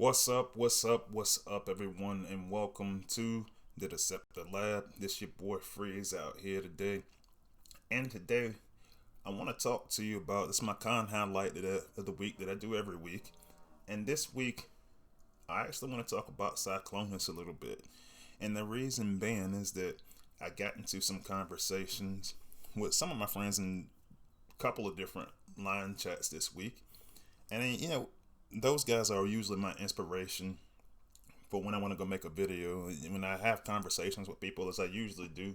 What's up, what's up, what's up, everyone, and welcome to the Deceptor Lab. This your boy Freeze out here today. And today, I want to talk to you about this is my highlight of the week that I do every week. And this week, I actually want to talk about Cyclonus a little bit. And the reason being is that I got into some conversations with some of my friends in a couple of different line chats this week. And those guys are usually my inspiration for when I want to go make a video. When I have conversations with people, as I usually do,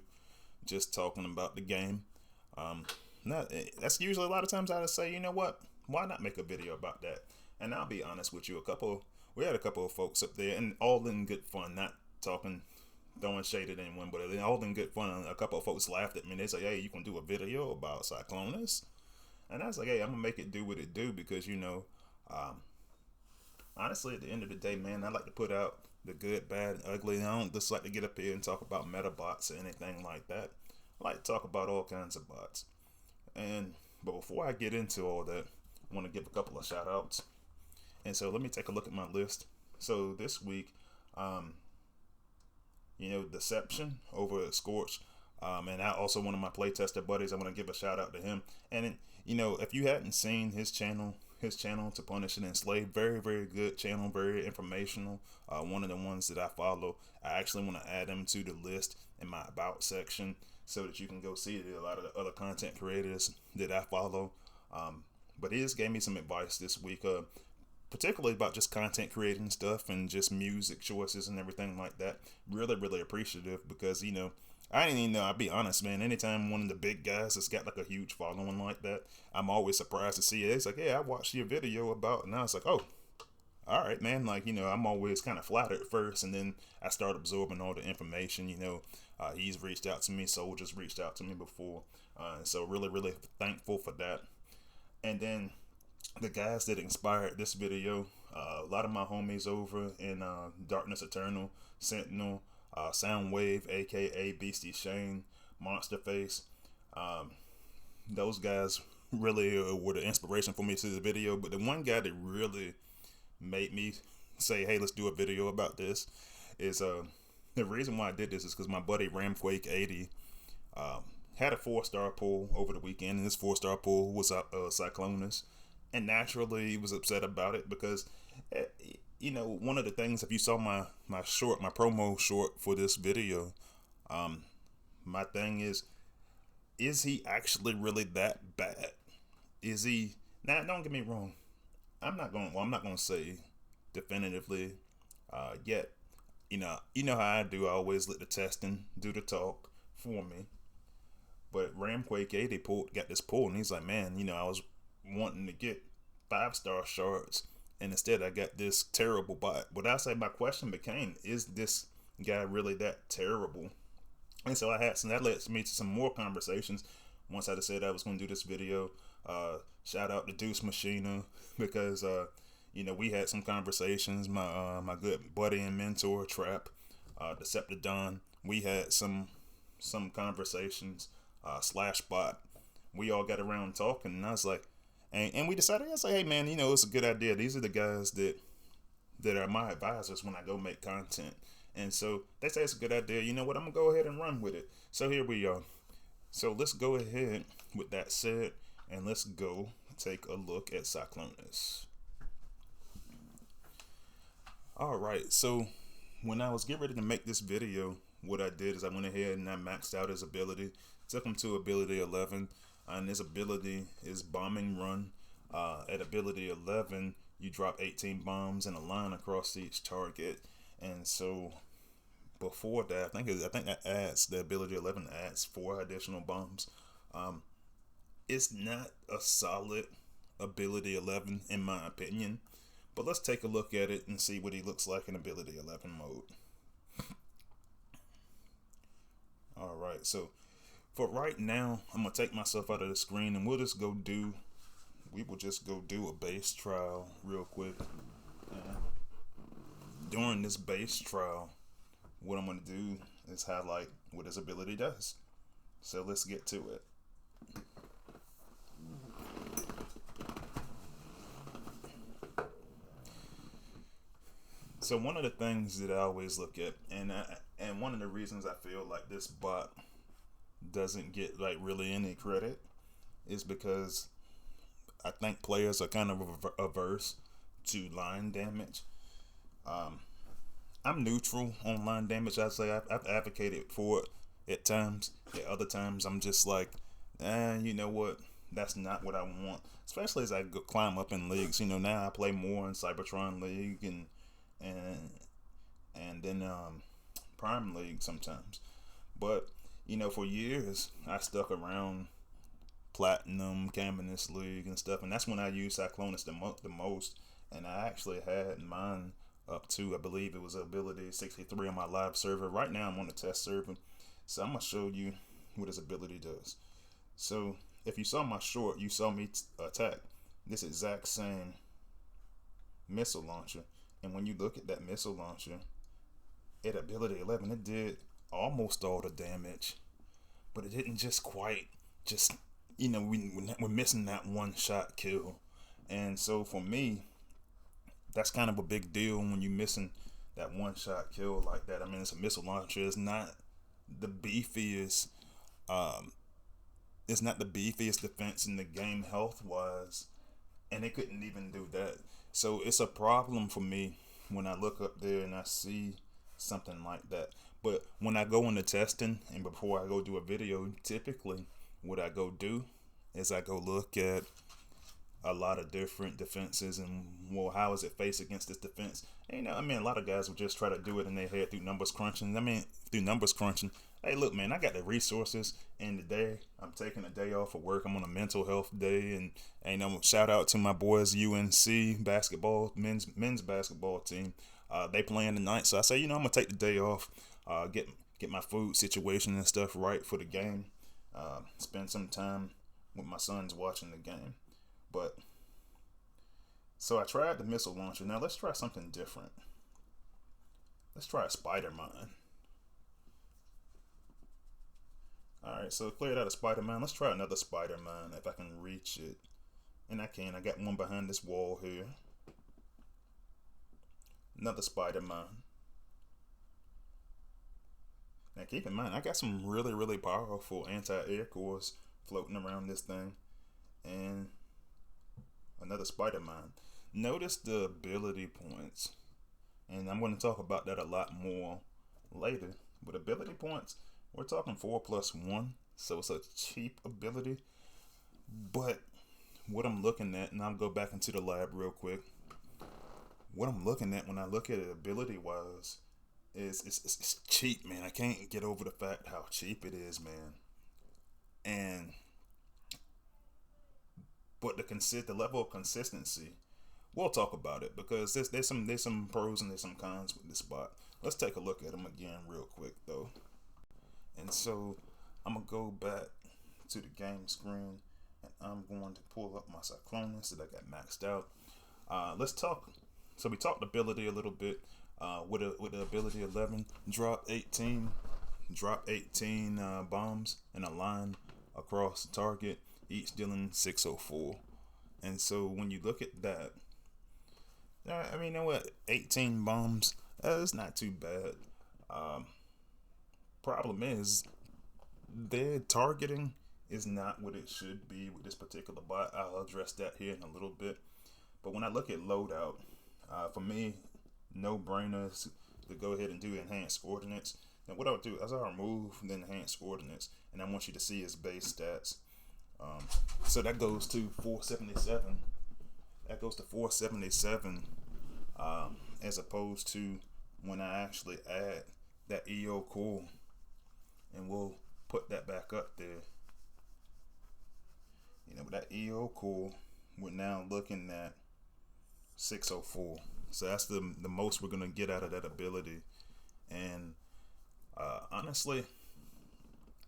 just talking about the game. That's usually a lot of times I would say, you know what? Why not make a video about that? And I'll be honest with you, we had a couple of folks up there, and all in good fun, not talking, throwing shade at anyone, but all in good fun. A couple of folks laughed at me. They said, "Hey, you can do a video about Cyclonus?" And I was like, "Hey, I'm gonna make it do what it do because honestly, at the end of the day, man, I like to put out the good, bad, and ugly. I don't just like to get up here and talk about meta bots or anything like that. I like to talk about all kinds of bots. But before I get into all that, I want to give a couple of shout outs. And so let me take a look at my list. So this week, Deception over at Scorch. And I also, one of my playtester buddies, I want to give a shout out to him. And if you hadn't seen his channel To Punish and Enslave, very, very good channel, very informational. One of the ones that I follow. I actually want to add him to the list in my about section so that you can go see a lot of the other content creators that I follow. But he just gave me some advice this week, particularly about just content creating stuff and just music choices and everything like that. Really, really appreciative because, I didn't even know, I'll be honest, man, anytime one of the big guys that's got like a huge following like that, I'm always surprised to see it. It's like, "Yeah, I watched your video about," and I was like, "Oh, all right, man." I'm always kind of flattered at first, and then I start absorbing all the information. He's reached out to me, Soldier's reached out to me before. So really, really thankful for that. And then the guys that inspired this video, a lot of my homies over in Darkness Eternal, Sentinel, Soundwave, aka Beastie Shane, Monster Face. Those guys really were the inspiration for me to the video. But the one guy that really made me say, "Hey, let's do a video about this," is the reason why I did this is because my buddy Ramquake80 had a 4-star pull over the weekend, and this 4-star pull was Cyclonus. And naturally, he was upset about it because, one of the things, if you saw my promo short for this video, my thing is he actually really that bad? Is he? Now, don't get me wrong. I'm not going to say definitively yet. You know how I do. I always let the testing do the talk for me. But Ramquake80 got this pull, and he's like, "Man, I was wanting to get 5-star shards, and instead I got this terrible bot." What I say, my question became, is this guy really that terrible? And so that led me to some more conversations. Once I decided I was going to do this video, shout out to Deuce Machina because we had some conversations. My good buddy and mentor Trap, Deceptodon, we had some conversations. Slash bot, we all got around talking, and I was like, and we decided, I was like, "Hey man, it's a good idea. These are the guys that are my advisors when I go make content." And so they say it's a good idea. You know what? I'm gonna go ahead and run with it. So here we are. So let's go ahead with that said, and let's go take a look at Cyclonus. All right. So when I was getting ready to make this video, what I did is I went ahead and I maxed out his ability. Took him to ability 11, and his ability is Bombing Run. At ability 11, you drop 18 bombs in a line across each target, and so before that, I think that adds the ability 11 adds 4 additional bombs. It's not a solid ability 11 in my opinion, but let's take a look at it and see what he looks like in ability 11 mode. All right, so for right now, I'm going to take myself out of the screen and we will just go do a base trial real quick. And during this base trial, what I'm going to do is highlight what his ability does. So let's get to it. So one of the things that I always look at, and one of the reasons I feel like this bot doesn't get like really any credit, is because I think players are kind of averse to line damage. Um, I'm neutral on line damage. I say I've advocated for it at times. At other times, I'm just like, you know what? That's not what I want. Especially as I climb up in leagues. Now I play more in Cybertron League and then Prime League sometimes. But for years I stuck around Platinum, Caminus League and stuff, and that's when I used Cyclonus the most. And I actually had mine up to, I believe it was ability 63 on my live server. Right now I'm on the test server, so I'm gonna show you what his ability does. So if you saw my short, you saw me attack this exact same missile launcher, and when you look at that missile launcher at ability 11, it did almost all the damage, but it didn't just quite. Just we're missing that one shot kill, and so for me, that's kind of a big deal when you're missing that one shot kill like that. I mean, it's a missile launcher. It's not the beefiest. It's not the beefiest defense in the game health wise, and it couldn't even do that. So it's a problem for me when I look up there and I see something like that. But when I go into testing and before I go do a video, typically what I go do is I go look at a lot of different defenses and, well, how is it faced against this defense? And, a lot of guys will just try to do it in their head through numbers crunching. Hey, look, man, I got the resources, and today I'm taking a day off of work. I'm on a mental health day, and shout out to my boys UNC basketball, men's basketball team. They playing tonight, so I say, I'm gonna take the day off, get my food situation and stuff right for the game, spend some time with my sons watching the game. But so I tried the missile launcher. Now let's try something different. Let's try a spider mine. Alright, so cleared out a spider mine. Let's try another spider mine if I can reach it. And I can. I got one behind this wall here. Another spider mine. Now keep in mind, I got some really, really powerful anti-air cores floating around this thing. And another spider mine. Notice the ability points. And I'm going to talk about that a lot more later. But ability points, we're talking 4+1, so it's a cheap ability. But what I'm looking at, and I'll go back into the lab real quick. What I'm looking at when I look at it ability-wise is it's cheap, man. I can't get over the fact how cheap it is, man. But the level of consistency, we'll talk about it because there's some pros and there's some cons with this bot. Let's take a look at them again real quick though. And so I'm gonna go back to the game screen and I'm going to pull up my Cyclonus that I got maxed out. Let's talk. So we talked ability a little bit. With the ability 11, drop 18 bombs in a line across the target, each dealing 604. And so when you look at that, you know what? 18 bombs, it's not too bad. Problem is, their targeting is not what it should be with this particular bot. I'll address that here in a little bit. But when I look at loadout, for me, no brainers to go ahead and do enhanced coordinates. And what I'll do is I'll remove the enhanced coordinates, and I want you to see his base stats. So that goes to 477. That goes to 477, as opposed to when I actually add that EO core, and we'll put that back up there. With that EO core, we're now looking at 604. So that's the most we're gonna get out of that ability. And honestly,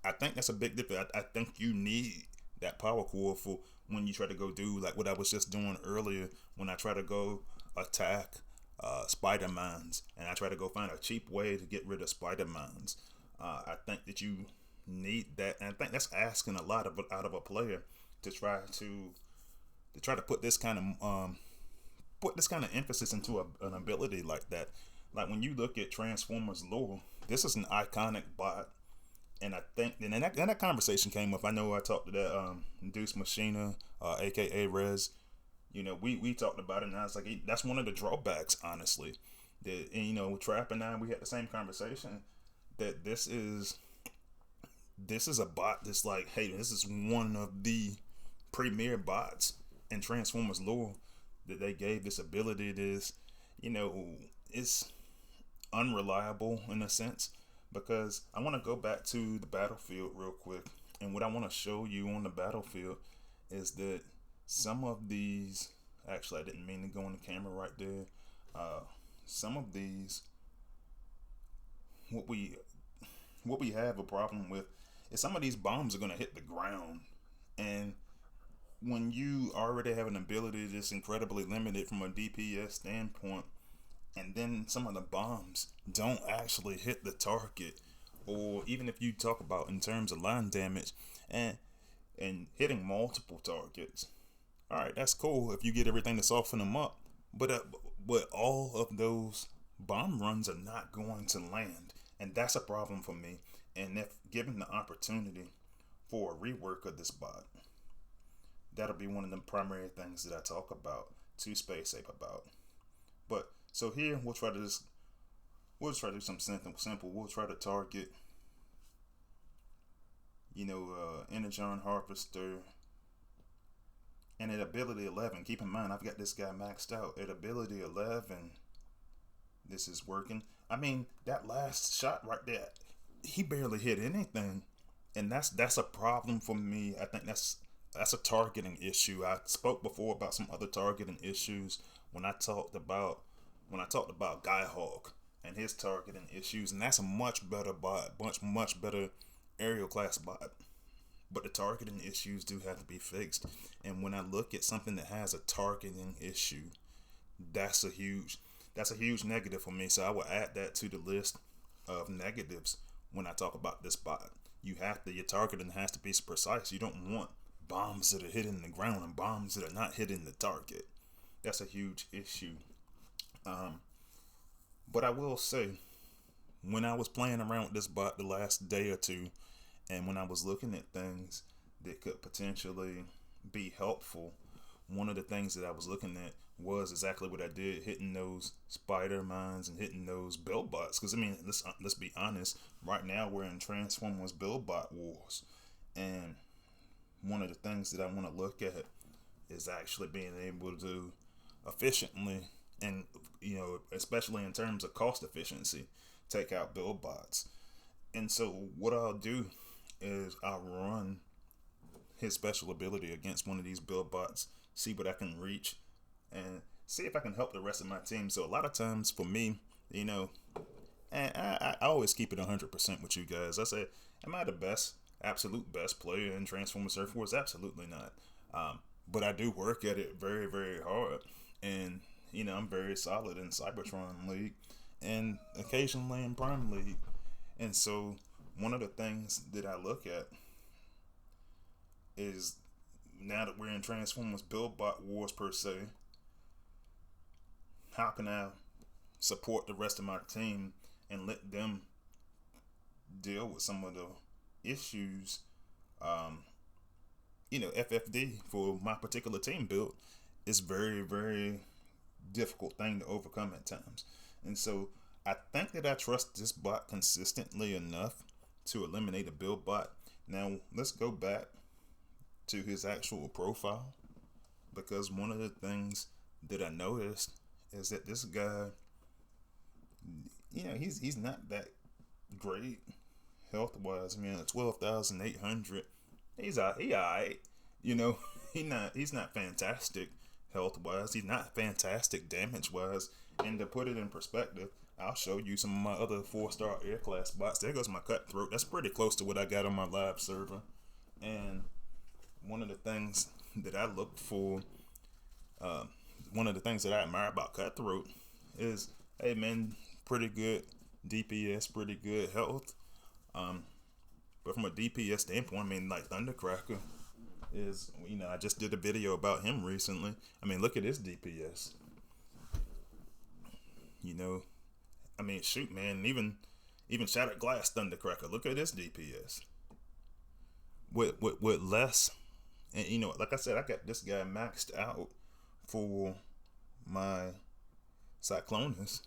I think that's a big difference. I think you need that power core for when you try to go do like what I was just doing earlier when I try to go attack spider mines, and I try to go find a cheap way to get rid of spider mines. I think that you need that, and I think that's asking a lot out of a player to try to put this kind of put this kind of emphasis into an ability like that. Like when you look at Transformers lore, this is an iconic bot. And I think, and that conversation came up. I know I talked to that Deuce Machina, aka Rez. You know, we talked about it, and I was like, that's one of the drawbacks, honestly. That, and, you know, Trap and I, we had the same conversation that this is a bot that's like, hey, this is one of the premier bots in Transformers lore that they gave this ability. This, you know, it's unreliable in a sense, because I want to go back to the battlefield real quick, and what I want to show you on the battlefield is that some of these, actually I didn't mean to go on the camera right there, some of these, what we have a problem with is some of these bombs are going to hit the ground, and when you already have an ability that's incredibly limited from a DPS standpoint, and then some of the bombs don't actually hit the target, or even if you talk about in terms of line damage and hitting multiple targets, all right, that's cool if you get everything to soften them up, but all of those bomb runs are not going to land, and that's a problem for me. And if given the opportunity for a rework of this bot, that'll be one of the primary things that I talk about to Space Ape about. But so here we'll try to do something simple. We'll try to target, you know, Energon Harvester, and at ability 11. Keep in mind, I've got this guy maxed out at ability 11. This is working. I mean, that last shot right there, he barely hit anything, and that's a problem for me. I think that's a targeting issue. I spoke before about some other targeting issues when I talked about Guy Hawk and his targeting issues, and that's a much better bot, much better aerial class bot. But the targeting issues do have to be fixed. And when I look at something that has a targeting issue, that's a huge negative for me. So I will add that to the list of negatives when I talk about this bot. Your targeting has to be precise. You don't want bombs that are hitting the ground and bombs that are not hitting the target. That's a huge issue. But I will say, when I was playing around with this bot the last day or two, and when I was looking at things that could potentially be helpful, one of the things that I was looking at was exactly what I did, hitting those spider mines and hitting those build bots. Because I mean, let's be honest. Right now we're in Transformers build bot wars, and one of the things that I want to look at is actually being able to efficiently, and you know, especially in terms of cost efficiency, take out build bots. And so what I'll do is I'll run his special ability against one of these build bots, see what I can reach, and see if I can help the rest of my team. So a lot of times for me, you know, and I always keep it 100% with you guys. I say, am I the absolute best player in Transformers Surf Wars? Absolutely not. But I do work at it very, very hard. And, you know, I'm very solid in Cybertron League and occasionally in Prime League. And so one of the things that I look at is, now that we're in Transformers build bot wars per se, how can I support the rest of my team and let them deal with some of the issues? You know, FFD for my particular team build is very, very difficult thing to overcome at times. And so I think that I trust this bot consistently enough to eliminate a build bot. Now let's go back to his actual profile, because one of the things that I noticed is that this guy, you know, he's not that great health wise. I mean, at 12,800, he alright. You know, he's not fantastic health wise. He's not fantastic damage wise. And to put it in perspective, I'll show you some of my other 4-star air class bots. There goes my Cutthroat. That's pretty close to what I got on my live server. And one of the things that I look for, one of the things that I admire about Cutthroat is, hey man, pretty good DPS, pretty good health. But from a DPS standpoint, I mean, like Thundercracker is, you know, I just did a video about him recently. I mean, look at his DPS. You know, I mean, shoot, man, even Shattered Glass Thundercracker. Look at this DPS with less. And you know, like I said, I got this guy maxed out for my Cyclonus.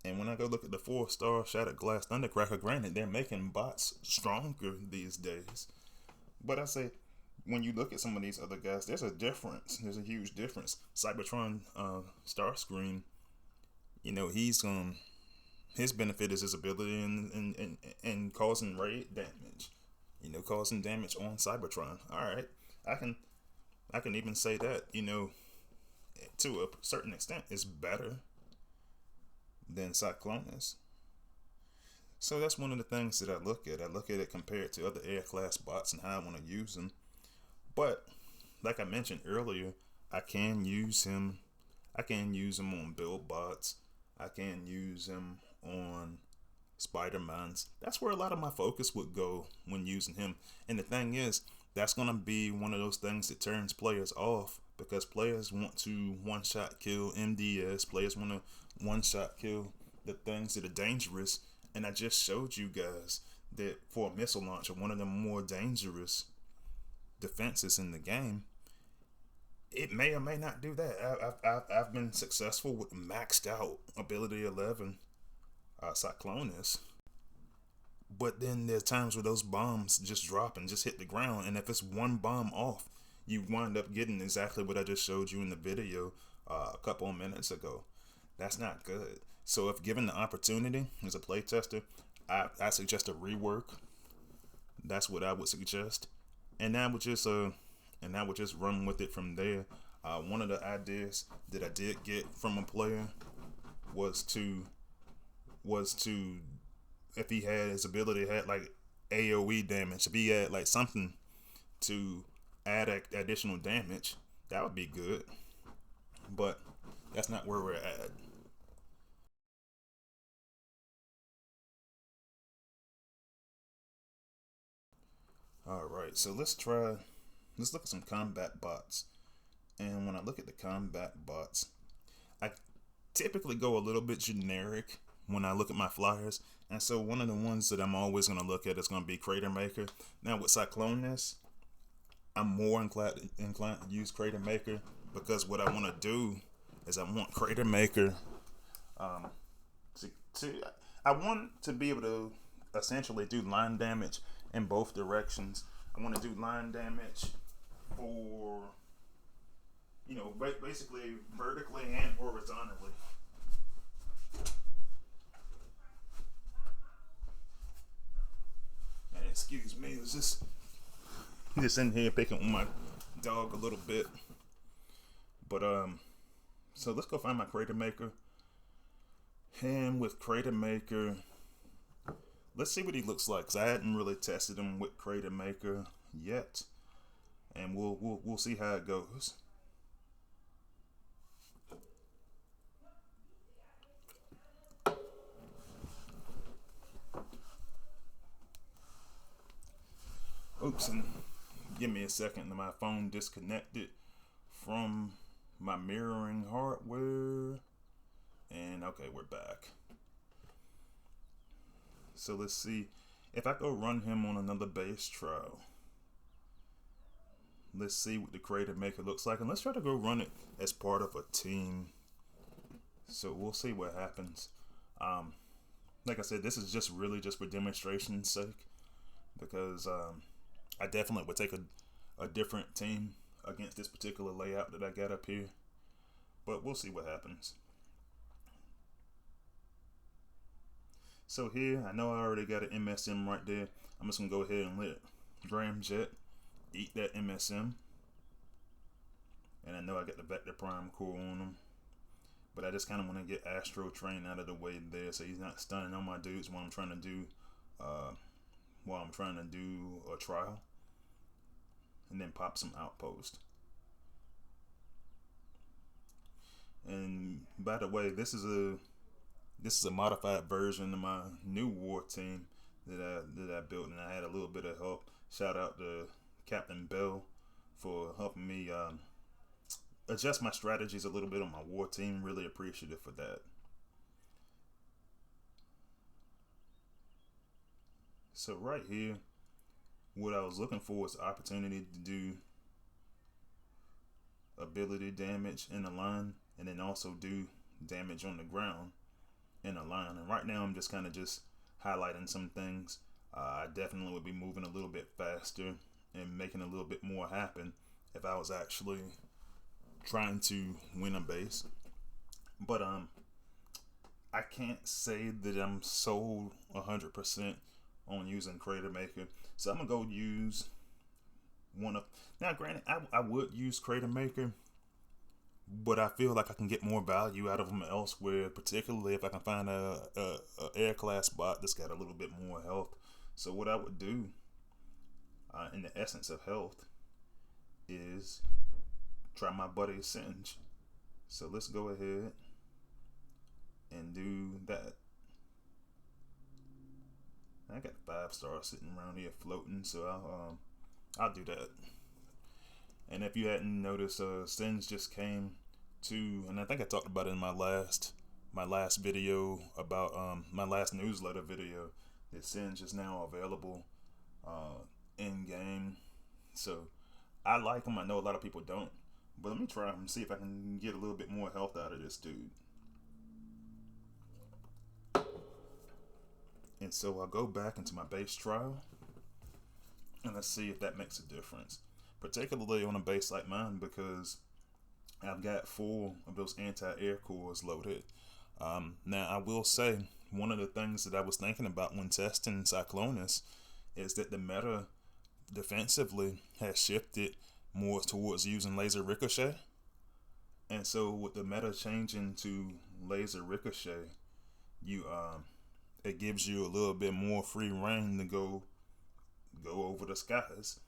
And when I go look at the 4-star Shattered Glass Thundercracker, granted, they're making bots stronger these days. But I say, when you look at some of these other guys, there's a difference. There's a huge difference. Cybertron Starscream, you know, his benefit is his ability in causing raid damage. You know, causing damage on Cybertron. Alright. I can even say that, you know, to a certain extent, is better than Cyclonus. So that's one of the things that I look at. I look at it compared to other air class bots and how I want to use them. But like I mentioned earlier, I can use him on build bots. I can use him on Spider-Mans. That's where a lot of my focus would go when using him. And the thing is, that's going to be one of those things that turns players off, because players want to one-shot kill MDS. Players want to one-shot kill the things that are dangerous. And I just showed you guys that for a missile launcher, one of the more dangerous defenses in the game, it may or may not do that. I've been successful with maxed out ability 11 Cyclonus, but then there's times where those bombs just drop and just hit the ground, and if it's one bomb off, you wind up getting exactly what I just showed you in the video a couple of minutes ago. That's not good. So if given the opportunity as a playtester, I suggest a rework. That's what I would suggest, and I would just run with it from there. One of the ideas that I did get from a player was to if he had his ability had like AoE damage, if he had like something to add additional damage, that would be good. But that's not where we're at. Alright, so let's look at some combat bots. And when I look at the combat bots, I typically go a little bit generic when I look at my flyers. And so one of the ones that I'm always going to look at is going to be Crater Maker. Now with Cyclonus, I'm more inclined to use Crater Maker, because what I want to do is I want Crater Maker I want to be able to essentially do line damage in both directions. I want to do line damage for, you know, basically vertically and horizontally. And excuse me, it's just in here picking on my dog a little bit. But so let's go find my Crater Maker. And with Crater Maker, let's see what he looks like, because I hadn't really tested him with Crater Maker yet, and we'll see how it goes. Oops, and give me a second. My phone disconnected from my mirroring hardware. And okay, we're back. So let's see. If I go run him on another base trial, let's see what the Crater Maker looks like. And let's try to go run it as part of a team. So we'll see what happens. Like I said, this is just really just for demonstration's sake, because I definitely would take a different team against this particular layout that I got up here. But we'll see what happens. So here, I know I already got an MSM right there. I'm just going to go ahead and let Dramjet eat that MSM. And I know I got the Vector Prime core on him. But I just kind of want to get Astro Train out of the way there, so he's not stunning on my dudes while I'm trying to do a trial. And then pop some Outpost. And by the way, this is a modified version of my new war team that I built, and I had a little bit of help. Shout out to Captain Bell for helping me adjust my strategies a little bit on my war team. Really appreciative for that. So right here, what I was looking for was the opportunity to do ability damage in a line, and then also do damage on the ground in a line. And right now I'm just kind of just highlighting some things. I definitely would be moving a little bit faster and making a little bit more happen if I was actually trying to win a base. But I can't say that I'm sold 100% on using Creator Maker, so I'm gonna go use one of. Now, granted, I would use Creator Maker, but I feel like I can get more value out of them elsewhere, particularly if I can find a air class bot that's got a little bit more health. So what I would do, in the essence of health, is try my buddy Singe. So let's go ahead and do that. I got 5 stars sitting around here floating, so I'll do that. And if you hadn't noticed, Singe just came to, and I think I talked about it in my last video about my last newsletter video, that Singe is now available in game. So I like him. I know a lot of people don't, but let me try him and see if I can get a little bit more health out of this dude. And so I'll go back into my base trial, and let's see if that makes a difference, particularly on a base like mine, because I've got 4 of those anti-air cores loaded. Now I will say, one of the things that I was thinking about when testing Cyclonus is that the meta defensively has shifted more towards using laser ricochet. And so with the meta changing to laser ricochet, it gives you a little bit more free reign to go over the skies.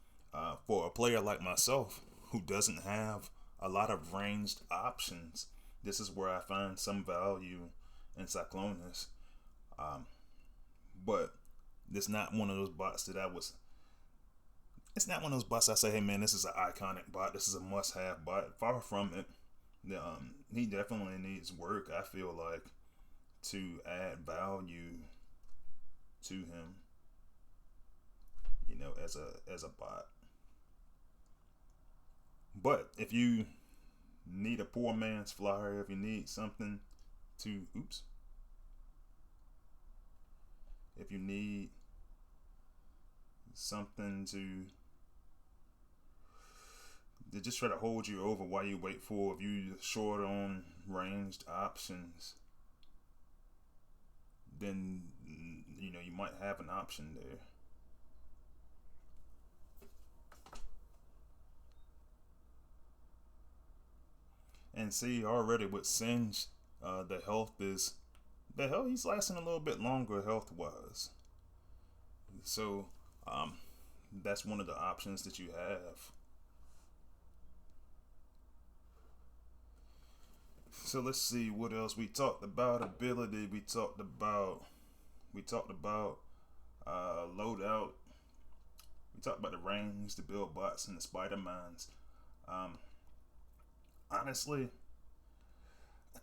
For a player like myself who doesn't have a lot of ranged options, this is where I find some value in Cyclonus. But it's not one of those bots that it's not one of those bots I say, hey man, this is an iconic bot, this is a must-have bot. Far from it. He definitely needs work, I feel like, to add value to him, as a bot. But if you need a poor man's flyer, if you need something to if you need something to just try to hold you over while you wait for, if you're short on ranged options, then you might have an option there. And see, already with Singe, he's lasting a little bit longer health wise. So that's one of the options that you have. So let's see what else we talked about. Ability, we talked about loadout. We talked about the range, the build bots, and the spider mines. Honestly, I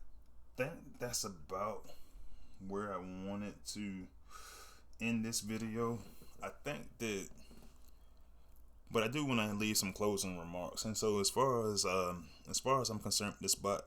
think that's about where I wanted to end this video. I think that, but I do want to leave some closing remarks. And so as far as I'm concerned, this bot,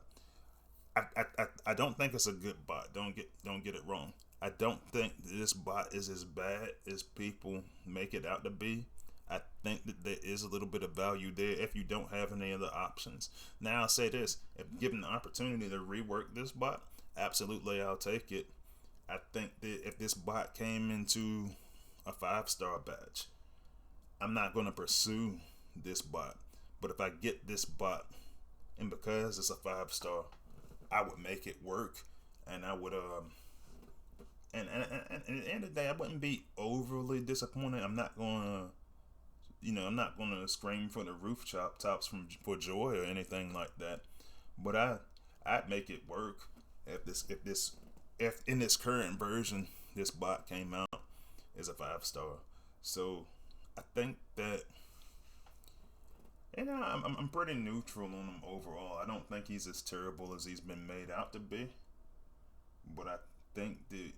I don't think it's a good bot. Don't get it wrong. I don't think this bot is as bad as people make it out to be. I think that there is a little bit of value there if you don't have any other options. Now I'll say this, if given the opportunity to rework this bot, absolutely I'll take it. I think that if this bot came into a 5-star badge, I'm not going to pursue this bot. But if I get this bot, and because it's a 5-star, I would make it work, and I would and at the end of the day, I wouldn't be overly disappointed. I'm not gonna scream from the rooftops for joy or anything like that. But I'd make it work if in this current version this bot came out as a 5-star. So I think that And I'm pretty neutral on him overall. I don't think he's as terrible as he's been made out to be. But I think that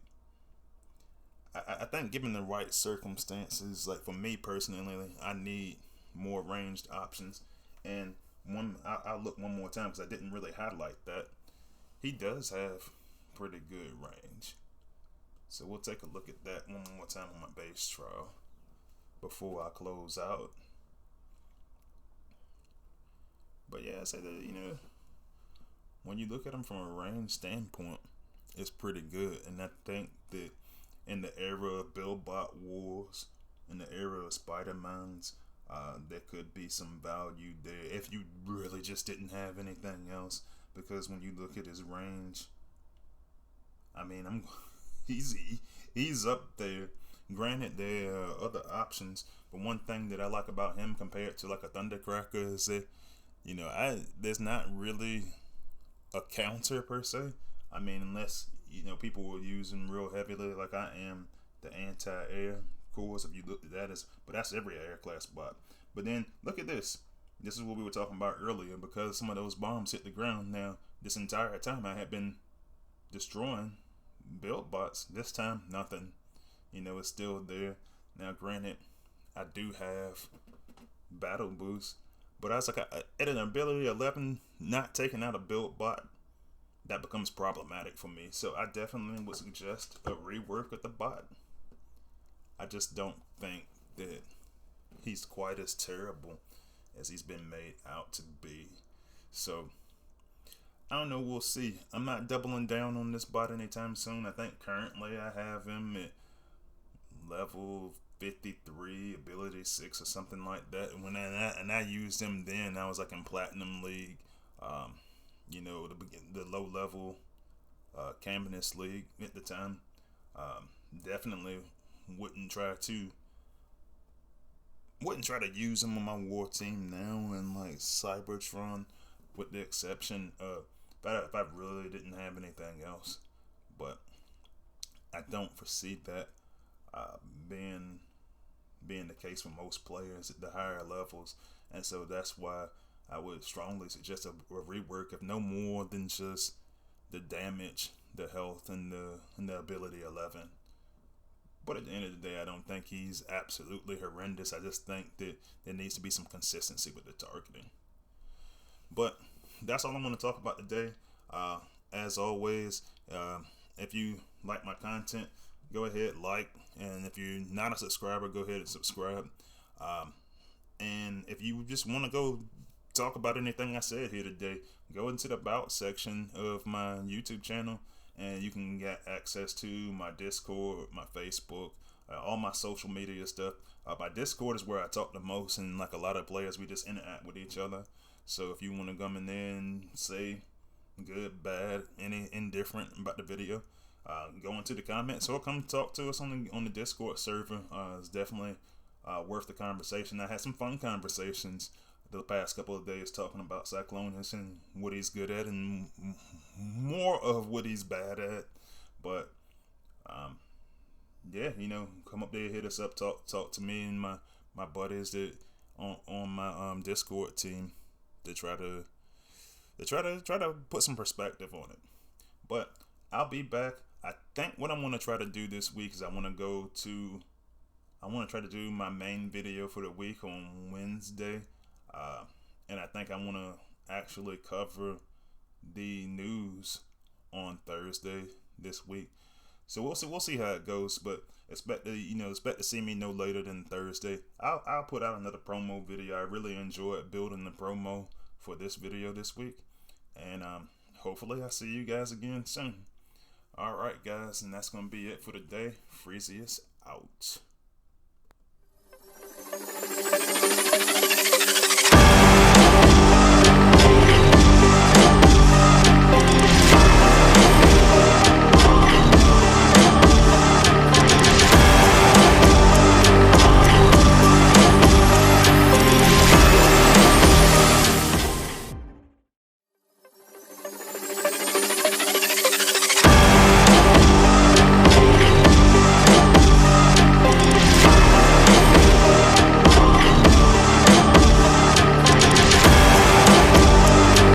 I think given the right circumstances, like for me personally, I need more ranged options. And I'll look one more time because I didn't really highlight that. He does have pretty good range. So we'll take a look at that one more time on my base trial before I close out. But yeah, I say that, when you look at him from a range standpoint, it's pretty good. And I think that in the era of Billbot Wars, in the era of Spider-Mans, there could be some value there if you really just didn't have anything else. Because when you look at his range, I mean, he's up there. Granted, there are other options, but one thing that I like about him compared to like a Thundercracker is that there's not really a counter per se. I mean, unless people will use him real heavily, like I am the anti-air cores. If you look at that, but that's every air class bot. But then look at this. This is what we were talking about earlier, because some of those bombs hit the ground. Now, this entire time I had been destroying build bots. This time, nothing. It's still there. Now, granted, I do have battle boost, but I was like, at an ability 11, not taking out a build bot, that becomes problematic for me. So I definitely would suggest a rework of the bot. I just don't think that he's quite as terrible as he's been made out to be. So I don't know, we'll see. I'm not doubling down on this bot anytime soon. I think currently I have him at level 53, ability 6 or something like that. And I used him then, I was like in Platinum League, the low level Caminus League at the time. Definitely wouldn't try to use him on my war team now in like Cybertron, with the exception of if I really didn't have anything else. But I don't foresee that being the case for most players at the higher levels, and so that's why I would strongly suggest a rework, if no more than just the damage, the health, and the ability 11. But at the end of the day, I don't think he's absolutely horrendous. I just think that there needs to be some consistency with the targeting. But that's all I'm going to talk about today. As always, if you like my content, go ahead, like. And if you're not a subscriber, go ahead and subscribe. And if you just want to go talk about anything I said here today, go into the About section of my YouTube channel, and you can get access to my Discord, my Facebook, all my social media stuff. My Discord is where I talk the most, and like a lot of players, we just interact with each other. So if you want to come in there and say good, bad, any indifferent about the video, go into the comments or come talk to us on the Discord server. It's definitely worth the conversation. I had some fun conversations the past couple of days talking about Cyclonus and what he's good at, and more of what he's bad at. But yeah, come up there, hit us up, talk to me and my buddies that on my Discord team to try to put some perspective on it. But I'll be back. I think what I'm going to try to do this week is I want to try to do my main video for the week on Wednesday. And I think I want to actually cover the news on Thursday this week. So we'll see how it goes, but expect to see me no later than Thursday. I'll put out another promo video. I really enjoyed building the promo for this video this week, and hopefully I see you guys again soon. All right, guys, and that's gonna be it for today. Freezius out.